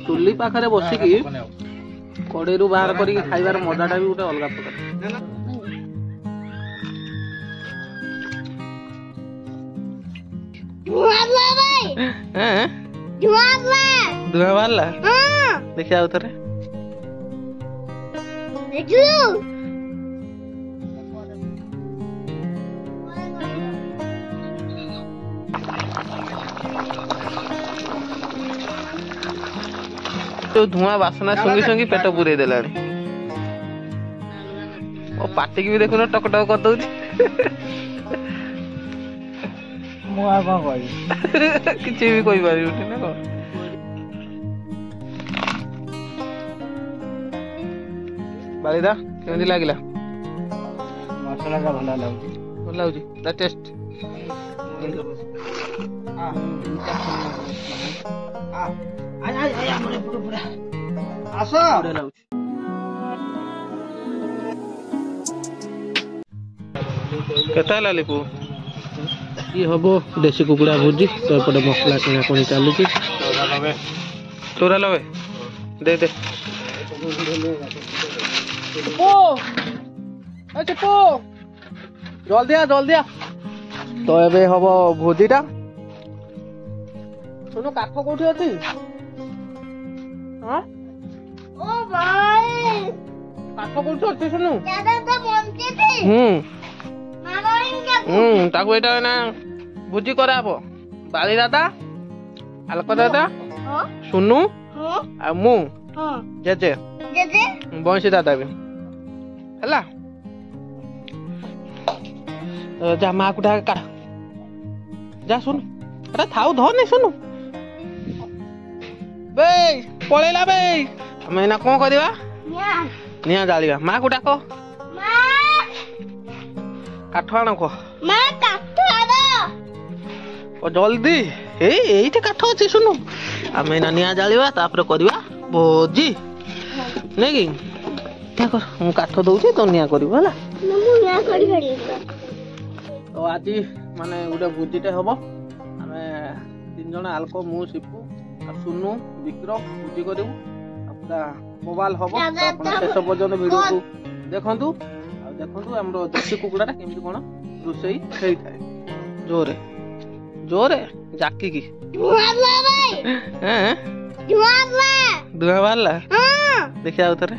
चुली पाखरे बसिकी कड़े बाहर करके खाइबार मजाटा भी गोटे अलग प्रकार। धुआं बाहरला देखिए थे तो धुआं बासना सुंगी सुंगी पेट पूरे देलानी और पार्टी की भी देखो ना टकटक कर दउची मुआ कौन कहि किछि भी कोई पारि उठी ना को बालिदा केमि लागिला मसाला का भला लाउची द टेस्ट केता लिपु ये हबो देसी कुकुड़ा भुजी तो एपटे मसला किना कोनी चालुची तोरा लवे दे दे पो अच्छा पो जल्दी आ तो एबे हबो भुजीटा सुनो काठ कोठी अछि हां ओ भाई काठ कोठी अछि सुनो दादा तो बनते थे ताको एटा ना भुजी कराबो बाली दादा अलको दादा सुनु आ मु जेजे बंशी दादा भी हला जा मा कुटा काट जा सुन अरे थाउ धर नहीं सुनु बे पळेला बे हमें ना कोन करबा निया जालिबा मा कुटा को काठ आण को जल्दी एइटे काठ अछि सुनु आमे ना निया जालिबा तापर करबा भोजी नै कि क्या कर मु काठ दउछि तो निया करबा हला मु निया करि करि तो आज माने गुडे भोजीटे हबो आमे तीन जण आलको मु सिपु आ सुनु विक्रम भोजी करिवु आपका मोबाइल हबो आपण शेष पर्यंत वीडियो को देखंतु आ देखंतु हमरो देसी कुकुडाटा केमति कोन रुसई हेई थाए जोरे जोरे जाकी की धुआं बाहरला देखिए उतरे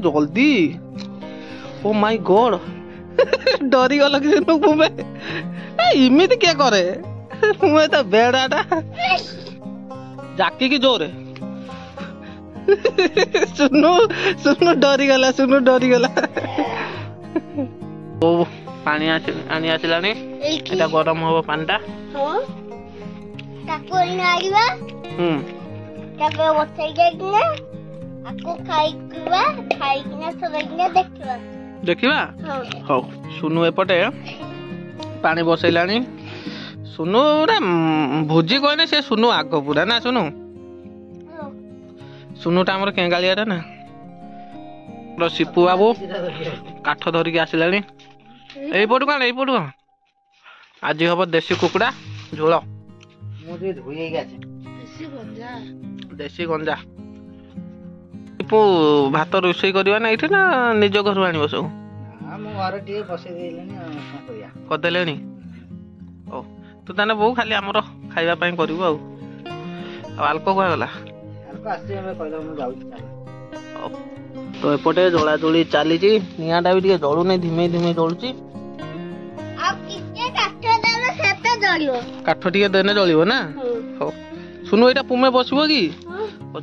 जल्दी ओ माय गॉड डरी गल कि मुमे इमित क्या करे मुमे तो बेड़ाटा जाकी की जोरे सुनु सुनु डरी गला ओ पानी आनी आसिलानी एटा गरम होबो पानीटा हां ताको इना आइबा ताको बथै जाइना आको खाइकिना सबैकिना देखिबा हां सुनु एपटे पानी बसैलानी सुनु रे भुजी कोने से सुनु आगो पूरा ना सुनु सुनुटा हमर केंगालियाटा ना रो सिपु बाबू काठ धरिक आसिलानी एई पटु आज हम देसी कुकुड़ा झोल देसी गंजा भात रोषे करवा ना ये ना निज घर आण सब करदेले तू ताने बो खाली आमर खाइबा पई करिवो आलको गला तो एपटे जोड़ा जोड़ी चली निआटा भी जलू नहीं धीमे धीमे जलुची काठ टे देने जलियो ना सुनु एटा पुमे बसबो कि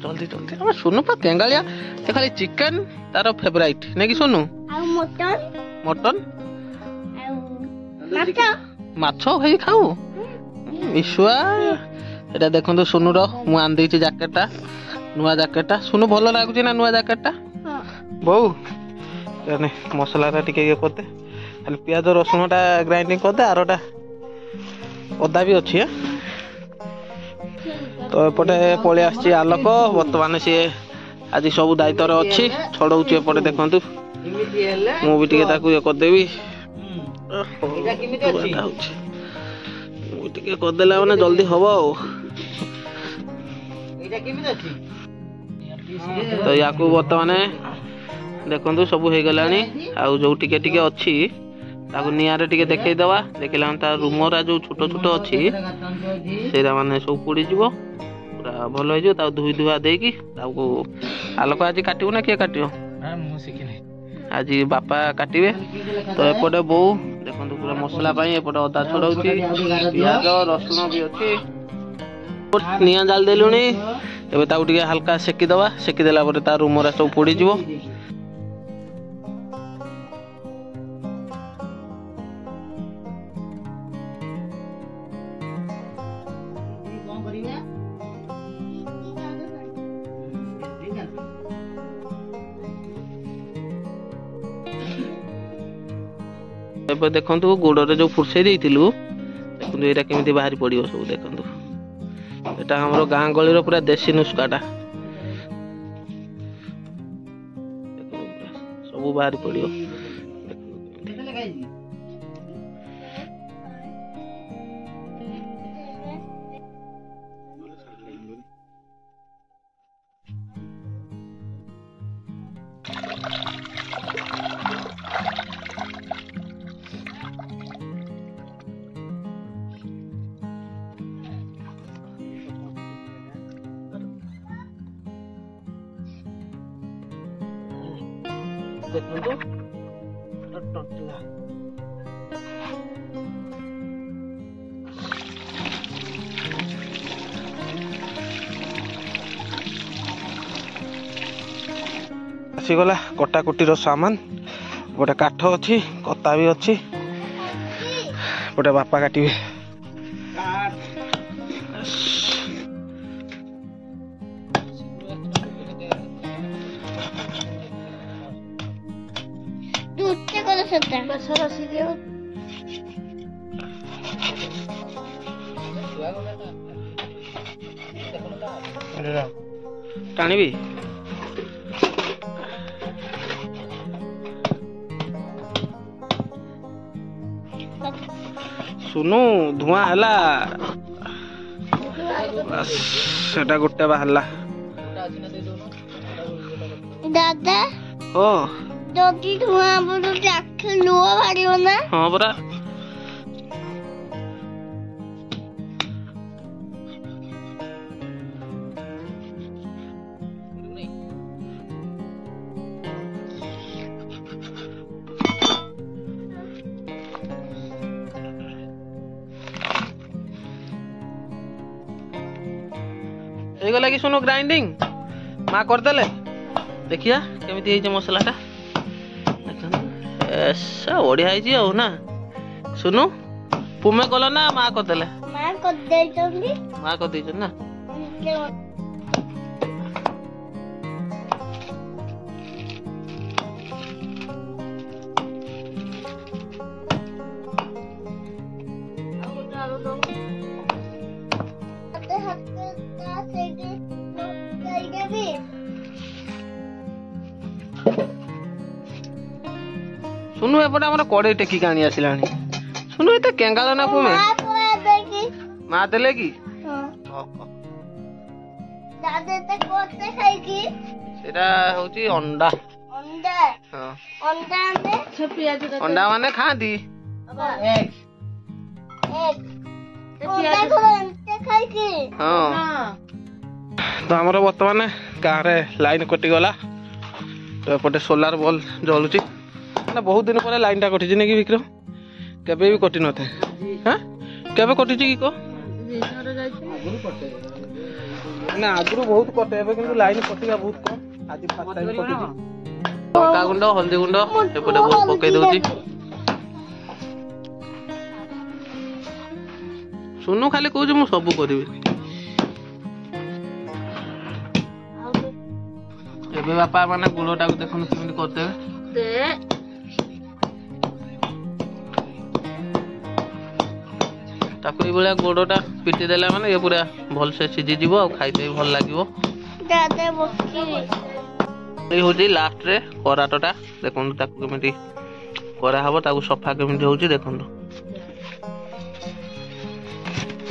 जल्दी जल्दी हम सुनु पा केंगालिया ते खाली चिकन तार फेवरेट नै कि सुनु आ मटन माछो हेई खाऊ विश्वा एटा देखंतु सुनु रो मु आन देछि जैकेटटा नुआ जैकेटटा सुनु भलो लागुची ना नुआ जैकेटटा बहु यानी मसलाटा टिके ये करते खाली प्याज रसुनटा ग्राइंडिंग करदे आरोटा अदा भी अच्छी तो एपटे पलि आसी आलोक बर्तमान सी आज सब दायित्व अच्छी छड़ाऊँ एपटे देखु मुझे ये करदेवी टिके करदेला माने जल्दी हबो तो याकू बर्तमान देखंतु सब हो गलानी आउ जो टिके टिके अछि ताकू नियारे टिके देखै दवा देखिला ता रूमरा जो छोट छोट अछि सेरा माने सब पुडी जीवो पूरा भलो हो जो ता धुई धुआ देकी ताकू आलोक आज काटियो ना के काटियो ना मु सिखि नै आज बापा काटिबे तो एपटे बो देखंतु पूरा मसला पाई एपटे अदा छड़ाउची प्याज रसुन भी अछि निया जाल देलुनी एबे ताऊ टिके हल्का सेकी दवा सेकी देला परे ता रूमरा सब पुडी जीवो एबे देखंतु गुड़ जो फुर्सई देइतिलु देखंतु एटा केमिति बाहरी पड़ियो सब देखंतु एटा हमरो गां गळीर पूरा देसी नुस्काटा सब बाहरी पड़ियो देखंतु टटला आसीगला कटाकुटीर सामान गोटे काठ अच्छी कता भी अच्छी गोटे बापा काटिबे टाणीबी सुनु धुआं हला सेटा गोटे बाहरला दादा ओ जदि धुआं बडो जाख लुआ बारियो ना हां बरा गला कि सुनो ग्राइंडिंग माँ करदेले देखिया केमिति हे मसलाटा ऐसा बढ़िया है ना सुनु पुमे कल ना माँ करदेले मां को दे जल्दी माँ कर दी ना सुनु एपटे हमर कड़े टेकी कानी आसिलानी सुनु एते केंगाल ना पुमे माँ देले की दादा ते कोते खाई की सेटा होची अंडा अंडा हां अंडा में पियाज अंडा माने खादी एक अंडा को अंडा खाई की हां तो हमर वर्तमान गाँ रे लाइन कटि गला तो एपटे सोलार बॉल जलुची ना बहुत दिन पर लाइन टा कटि ने कि विक्रम केबे भी कटि न थे हां केबे कटि की को ना आगुरु बहुत कटे एबे किंतु लाइन कटिया बहुत कम आज फर्स्ट टाइम कटि लंका गुंड हल्दी गुंड एपटे बहुत पकै दोची सुनु खाली कहू मु सब करबी एबे बापा माने गुड़टा को देखन केमिति करते दे ताको ए बळा गोडटा पिटी देला माने ये पूरा भल से सिजी जीवो आ खाइते भल लागिवो दादा बक्की ए होजी लास्ट रे कराटटा देखन ताको केमिति करा हबो ताको सफा केमिति होउची देखन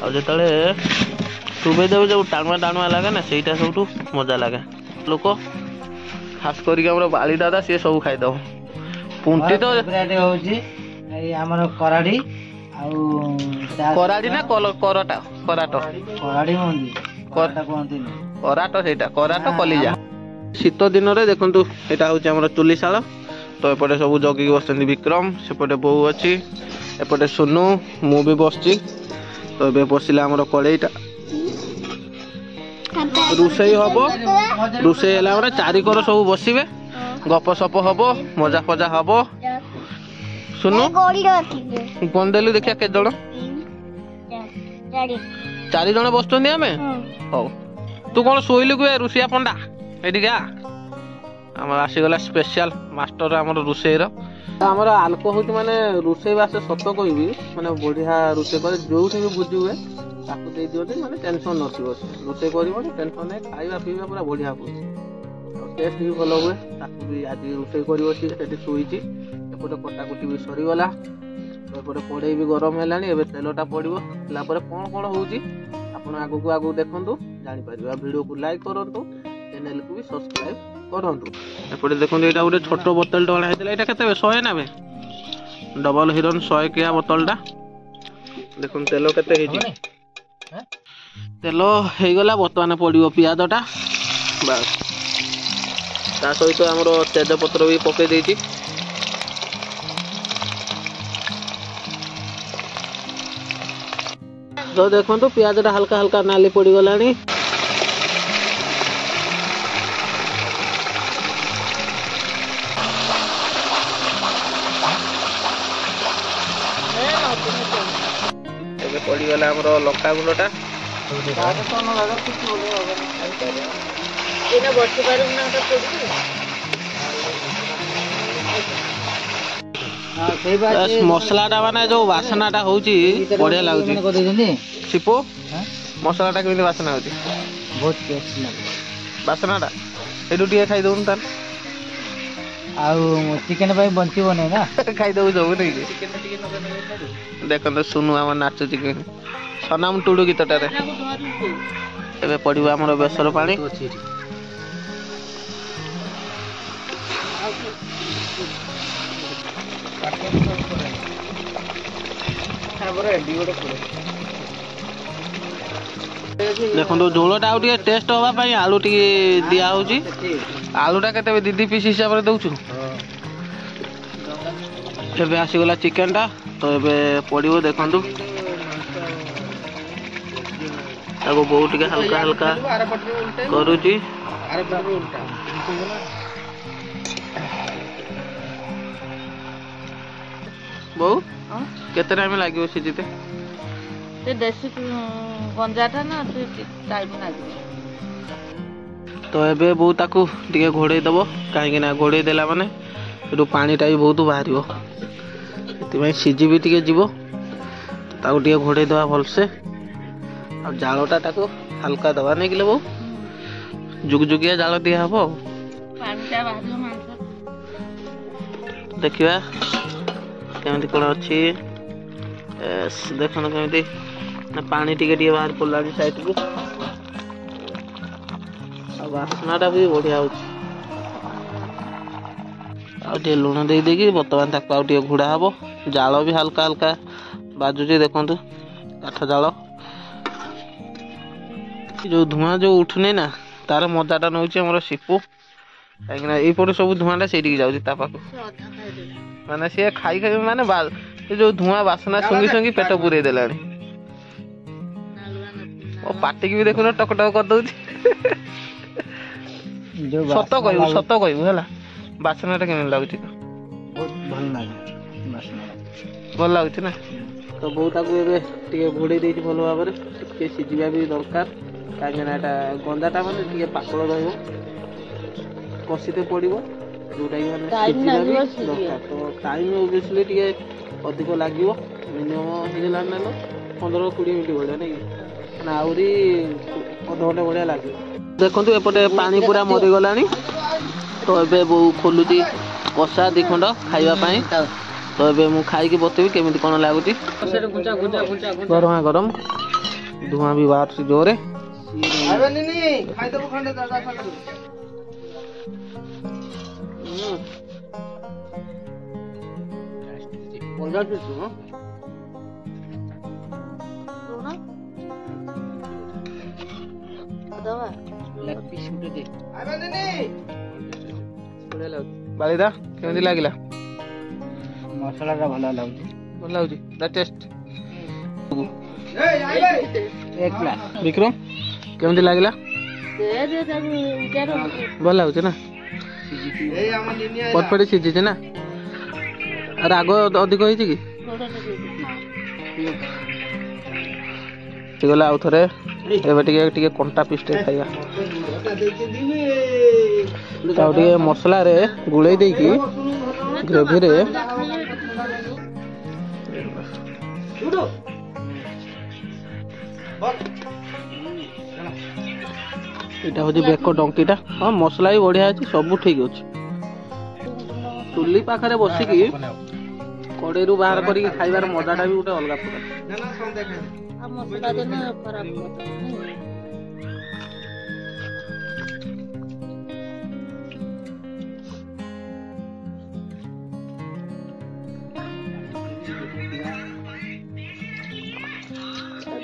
ଆଉ ଯେତେବେଳେ ଚୁବେଇ ଦେବୁ ଯୋଉ ଟାଣୁଆ ଟାଣୁଆ ଲାଗେ ନା ସେଇଟା ସବୁଠୁ ମଜା ଲାଗେ। ଲୋକ ଖାସ କରିକି ଆମର ବାଳି ଦାଦା ସିଏ ସବୁ ଖାଇଦବ। ପୁଣ୍ଟି ତ ହଉଛି ଏଇ ଆମର କରାଡି ଆଉ କରାଡି ନା କରଟା କରାଟ କରାଡି ମଞ୍ଜି କୁହନ୍ତିନି କରାଟ ସେଇଟା କରାଟ କଲିଜା। ଶୀତ ଦିନରେ ଦେଖନ୍ତୁ ଏଇଟା ହଉଛି ଆମର ଚୁଲିଶାଳ। ତ ଏପଟେ ସବୁ ଜଗିକି ବସିଛନ୍ତି ବିକ୍ରମ, ସେପଟେ ବୋଉ ଅଛି, ଏପଟେ ସୁନୁ, ମୁଁ ବି ବସିଛି। ତ ଏବେ ବସିଲା ଆମର କଡ଼େଇଟା ରୋଷେଇ ହବ। ରୋଷେଇ ହେଲା ପରେ ଚାରିକର ସବୁ ବସିବେ, ଗପ ସପ ହବ, ମଜା ଫଜା ହବ। ସୁନୁ ଗନ୍ଦେଲୁ ଦେଖିଆ କେତେ ଜଣ? 4 ଜଣ ବସୁଛନ୍ତି ଆମେ। ହଉ ତୁ କଣ ଶୋଇଲୁ କି ରୁଷିଆ ପଣ୍ଡା? ଏଠିକା ଆମର ଆସିଗଲା ସ୍ପେଶାଲ ମାଷ୍ଟର ଆମର ରୋଷେଇର। ଆମର ଆଲୋକ ହଉଛି ମାନେ ରୋଷେଇ ବାସ ସତ କହିବି ମାନେ ବଢିଆ ରୋଷେଇ କରେ। ଯୋଉଠି ବି ଭୋଜି ହୁଏ ତାକୁ ଦେଇ ଦିଅନ୍ତି, ମାନେ ଟେନସନ ନଥିବ। ରୋଷେଇ କରିବନି, ଟେନସନ ନାହିଁ, ଖାଇବା ପିଇବା ପୁରା ବଢିଆ ହୁଏ। ଆଉ ଟେଷ୍ଟ ବି ଭଲ ହୁଏ। ତାକୁ ବି ଆଜି ରୋଷେଇ କରିବ ସିଏ, ସେଠି ଶୋଇଛି। ଏପଟେ କଟାକୁଟି ବି ସରିଗଲା। ଏପଟେ କଡ଼େଇ ବି ଗରମ ହେଲାଣି। ଏବେ ତେଲଟା ପଡ଼ିବ। ହେଲା ପରେ କଣ କଣ ହଉଛି ଆପଣ ଆଗକୁ ଦେଖନ୍ତୁ, ଜାଣିପାରିବେ। ଆଉ ଭିଡ଼ିଓକୁ ଲାଇକ୍ କରନ୍ତୁ, ଚ୍ୟାନେଲକୁ ବି ସବସ୍କ୍ରାଇବ କରନ୍ତୁ। ଏପଟେ ଦେଖନ୍ତୁ ଏଇଟା ଗୋଟେ ଛୋଟ ବୋତଲଟା ଅଣା ହେଇଥିଲା। ଏଇଟା କେତେ 100 ନେବେ? ଡବଲ ହିରୋନ୍ 100 କିଆ ବୋତଲଟା। ଦେଖନ୍ତୁ ତେଲ କେତେ ହେଇଛି। ତେଲ ହେଇଗଲା। ବର୍ତ୍ତମାନ ପଡ଼ିବ ପିଆଜଟା। ବାସ୍ ତା ସହିତ ଆମର ତେଜପତ୍ର ବି ପକେଇ ଦେଇଛି। ତ ଦେଖନ୍ତୁ ପିଆଜଟା ହାଲକା ହାଲକା ନାଲି ପଡ଼ିଗଲାଣି। ଏବେ ପଡ଼ିଗଲା ଆମର ଲଙ୍କା ଗୁଣ୍ଡଟା। ମସଲାଟା ମାନେ ଯୋଉ ବାସନାଟା ହଉଛି ବଢିଆ ଲାଗୁଛି। ସିପୁ ମସଲାଟା କେମିତି ବାସନା ହଉଛି? ବହୁତ ଟେଷ୍ଟ ଲାଗେ ବାସନାଟା। ଏଇଠୁ ଟିକେ ଖାଇଦଉନୁ ତାହେଲେ। ଆଉ ଚିକେନ ପାଇଁ ବଞ୍ଚିବ ନାଇଁ ନା। ଖାଇଦବୁ ସବୁ ନେଇକି। ଦେଖନ୍ତୁ ସୁନୁ ଆମର ନାଚୁଛି କି ସନାମ ଟୁଡୁ ଗୀତଟାରେ। ଏବେ ପଡ଼ିବ ଆମର ବେସର ପାଣି। ଦେଖନ୍ତୁ ଝୋଳଟା ଆଉ ଟିକେ ଟେଷ୍ଟ ହବା ପାଇଁ ଆଳୁ ଟିକେ ଦିଆ ହଉଛି। ଆଳୁଟା କେତେ 2 ପିସ୍ ହିସାବରେ ଦଉଛୁ। ଏବେ ଆସିଗଲା ଚିକେନଟା। ତ ଏବେ ପଡ଼ିବ ଦେଖନ୍ତୁ। ତାକୁ ବୋଉ ଟିକେ ହାଲକା ହାଲକା କରୁଛି। ବୋଉ କେତେ ଟାଇମ ଲାଗିବ ସିଝିତେ? ଦେଶୀ ଗଞ୍ଜାଟା ନା ଟାଇମ୍ ଲାଗିବ। ତ ଏବେ ବୋଉ ତାକୁ ଟିକେ ଘୋଡ଼େଇ ଦବ, କାହିଁକି ନା ଘୋଡ଼େଇ ଦେଲା ମାନେ ଏଠୁ ପାଣିଟା ବି ବହୁତ ବାହାରିବ। ସେଥିପାଇଁ ସିଝି ବି ଟିକେ ଯିବ। ତାକୁ ଟିକେ ଘୋଡ଼େଇ ଦେବା ଭଲସେ। ଆଉ ଜାଳଟା ତାକୁ ହାଲକା ଦେବା ନେଇକିଲେ ବୋଉ, ଜୁଗଜୁଗିଆ ଜାଳ ଦିଆହବ। ଆଉ ପାଣିଟା ବାହାରିବ ମାଂସ। ଦେଖିବା କେମିତି କ'ଣ ଅଛି। ଦେଖନ୍ତୁ କେମିତି ପାଣି ଟିକେ ଟିକେ ବାହାରି ପଡ଼ିଲାଣି ସାଇଡକୁ। ଆଉ ବାସ୍ନାଟା ବି ବଢ଼ିଆ ହଉଛି। ଆଉ ଟିକେ ଲୁଣ ଦେଇକି ବର୍ତ୍ତମାନ ତାକୁ ଆଉ ଟିକେ ଘୋଡ଼ା ହବ। ଜାଳ ବି ହାଲକା ହାଲକା ବାଜୁଛି ଦେଖନ୍ତୁ, କାଠ ଜାଳ। ଯୋଉ ଧୂଆଁ ଯୋଉ ଉଠୁନି ନା, ତାର ମଜାଟା ନେଉଛି ଆମର ସିପୁ। କାହିଁକିନା ଏଇପଟେ ସବୁ ଧୂଆଁଟା ସେଇଠିକି ଯାଉଛି ତା ପାଖକୁ। ମାନେ ସିଏ ଖାଇ ଖାଇ ମାନେ ସେ ଯୋଉ ଧୂଆଁ ବାସ୍ନା ଶୁଙ୍ଗି ଶୁଙ୍ଗି ପେଟ ପୁରେଇ ଦେଲାଣି। ଓ ପାଟିକି ବି ଦେଖୁନ ଟକ ଟକ କରିଦଉଛି। ସତ କହିବୁ ହେଲା, ବାସ୍ନାଟା କେମିତି ଲାଗୁଛି? ବହୁତ ଭଲ ଲାଗେ ବାସ୍ନା। ଭଲ ଲାଗୁଛି ନା। ତ ବୋଉ ତାକୁ ଏବେ ଟିକେ ଘୋଡ଼େଇ ଦେଇଛି ଭଲ ଭାବରେ। ଟିକେ ସିଝିବା ବି ଦରକାର, କାହିଁକିନା ଏଇଟା ଗଞ୍ଜାଟା ମାନେ ଟିକେ ପାକଳ ରହିବ, କଷିତେ ପଡ଼ିବ, ଯୋଉଟାକି ମାନେ ସିଝିବା ବି ଦରକାର। ତ ଟାଇମ୍ ଓବିୟସଲି ଟିକେ ଅଧିକ ଲାଗିବ। ମିନିମମ୍ ହେଇଗଲାଣି ନା 15-20 ମିନିଟ୍ ଭଳିଆ ନାଇଁ, ମାନେ ଆହୁରି ଅଧଘଣ୍ଟେ ଭଳିଆ ଲାଗିବ। ଦେଖନ୍ତୁ ଏପଟେ ପାଣି ପୁରା ମରିଗଲାଣି। ତ ଏବେ ବୋଉ ଖୋଲୁଛି କଷା 2 ଖଣ୍ଡ ଖାଇବା ପାଇଁ। ତ ଏବେ ମୁଁ ଖାଇକି ବତେଇବି କେମିତି କ'ଣ ଲାଗୁଛି। ଗରମା ଗରମ धुआं भी बाहर से जोरे लेग पीस गुटे दे बालिदा केमती लागिला मसला टा भला लाଗୁଛି ଭଲ ଲାଗୁଛି ତା ଟେଷ୍ଟ एक क्लास ବିକ୍ରମ କେମିତି ଲାଗିଲା ଭଲ ଲାଗୁଛି ନା ପଟପଟି ସିଝିଛି ନା ରାଗ ଅଧିକ ହେଇଛି କି ହେଇଗଲା ଆଉ ଥରେ ଏବେ ଟିକେ ଟିକେ କଣ୍ଟା ପିସ୍ ଟେ ଖାଇବା ଆଉ ଟିକେ ମସଲାରେ ଗୁଳେଇ ଦେଇକି ଗ୍ରେଭିରେ ଏଇଟା ହଉଛି ବେକ ଡଙ୍କିଟା ହଁ ମସଲା ବି ବଢିଆ ଅଛି ସବୁ ଠିକ ଅଛି ଚୁଲି ପାଖରେ ବସିକି କଡେଇରୁ ବାହାର କରିକି ଖାଇବାର ମଜାଟା ବି ଗୋଟେ ଅଲଗା ପ୍ରକାର ମସଲା ଦେନ ଖରାପ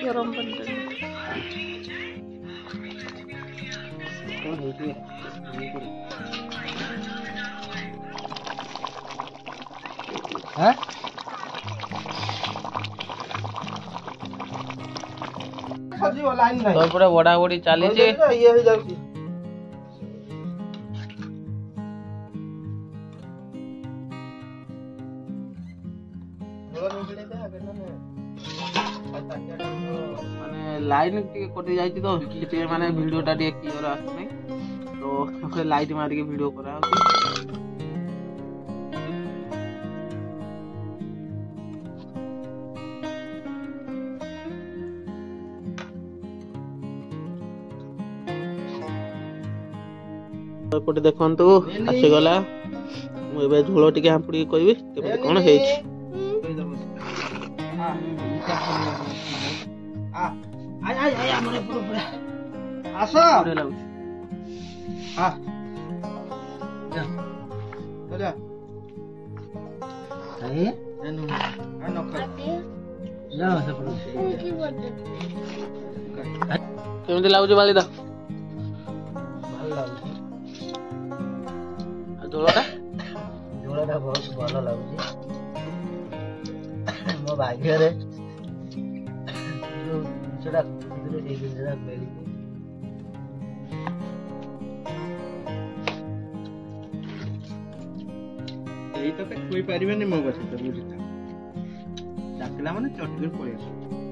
गरम पानी हैं तो पूरा बड़ा बड़ी चली लाइन कटि जाइए तो माने वीडियोटा क्लियर आसुनी तो लाइट मारिक वीडियो करा एपटे देखंतु आसीगला मुझे झोल टे हापुड़ी कहबी कौन है केमती लगुच बालिदा झोलटा बहुत भल लगुच मो भाग्य रे तो कोई पारिबेनी मो बस तो बुझिता डाकला माने चटके पळे आस